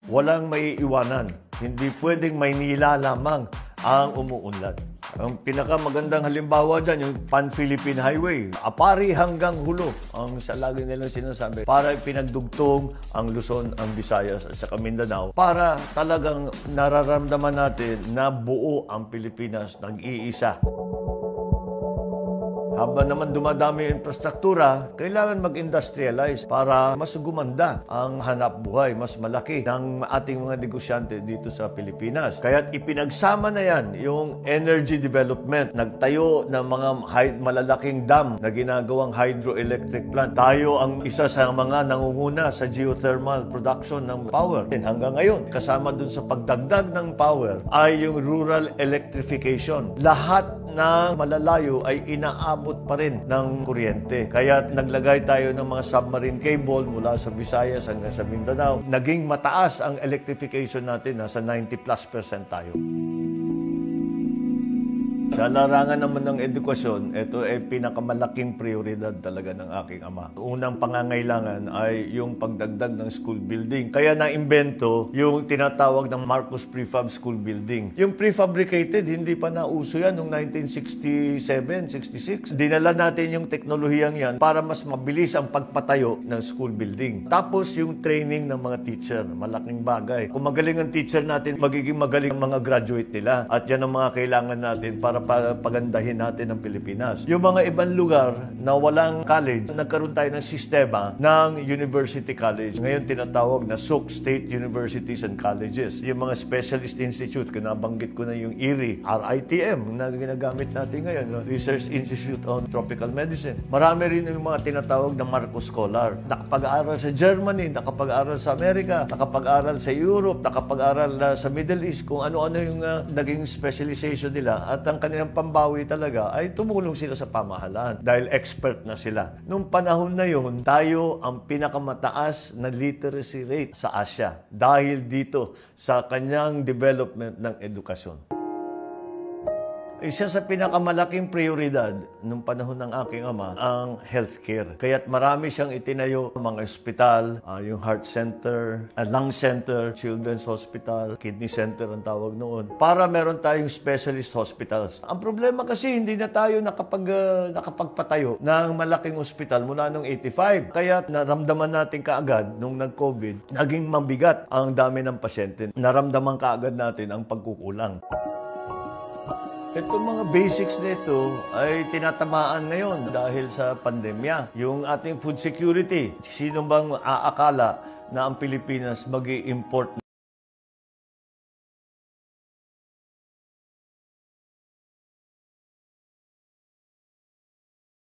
Walang maiiwanan. Hindi pwedeng Maynila lamang ang umuunlad. Ang pinakamagandang halimbawa dyan, yung Pan-Philippine Highway. Apari hanggang Hulo, ang sa lagi nilang sinasabi, para pinagdugtong ang Luzon, ang Visayas at saka Mindanao, para talagang nararamdaman natin na buo ang Pilipinas, nag-iisa. Habang naman dumadami yung infrastruktura, kailangan mag-industrialize para mas gumanda ang hanap buhay, mas malaki ng ating mga negosyante dito sa Pilipinas. Kaya't ipinagsama na yan yung energy development. Nagtayo ng mga malalaking dam na ginagawang hydroelectric plant. Tayo ang isa sa mga nangunguna sa geothermal production ng power. Hanggang ngayon, kasama dun sa pagdagdag ng power ay yung rural electrification. Lahat ng malalayo ay inaabot pa rin ng kuryente. Kaya naglagay tayo ng mga submarine cable mula sa Visayas hanggang sa Mindanao. Naging mataas ang electrification natin, nasa 90+% tayo. Sa larangan naman ng edukasyon, ito ay pinakamalaking prioridad talaga ng aking ama. Unang pangangailangan ay yung pagdagdag ng school building. Kaya naimbento yung tinatawag ng Marcos Prefab School Building. Yung prefabricated, hindi pa nauso yan noong 1967, 66. Dinala natin yung teknolohiyang yan para mas mabilis ang pagpatayo ng school building. Tapos yung training ng mga teacher, malaking bagay. Kung magaling ang teacher natin, magiging magaling ang mga graduate nila. At yan ang mga kailangan natin para pagandahin natin ang Pilipinas. Yung mga ibang lugar na walang college, nagkaroon tayo ng sistema ng University College. Ngayon tinatawag na SUC, State Universities and Colleges. Yung mga specialist institute, nabanggit ko na yung IRI, RITM na ginagamit natin ngayon, Research Institute on Tropical Medicine. Marami rin yung mga tinatawag na Marcos Scholar. Nakapag-aral sa Germany, nakapag-aral sa Amerika, nakapag-aral sa Europe, nakapag-aral sa Middle East, kung ano-ano yung naging specialization nila. At ang kanilang pambawi talaga ay tumulong sila sa pamahalaan dahil expert na sila. Nung panahon na yun, tayo ang pinakamataas na literacy rate sa Asia dahil dito sa kanyang development ng edukasyon. Isa sa pinakamalaking prioridad nung panahon ng aking ama, ang healthcare. Kaya't marami siyang itinayo, mga ospital, yung heart center, lung center, children's hospital, kidney center ang tawag noon, para meron tayong specialist hospitals. Ang problema kasi, hindi na tayo nakapagpatayo ng malaking ospital mula noong 85. Kaya naramdaman natin kaagad nung nag-COVID, naging mabigat ang dami ng pasyente. Naramdaman kaagad natin ang pagkukulang. Itong mga basics nito ay tinatamaan ngayon dahil sa pandemya. Yung ating food security, sino bang aakala na ang Pilipinas mag-i-import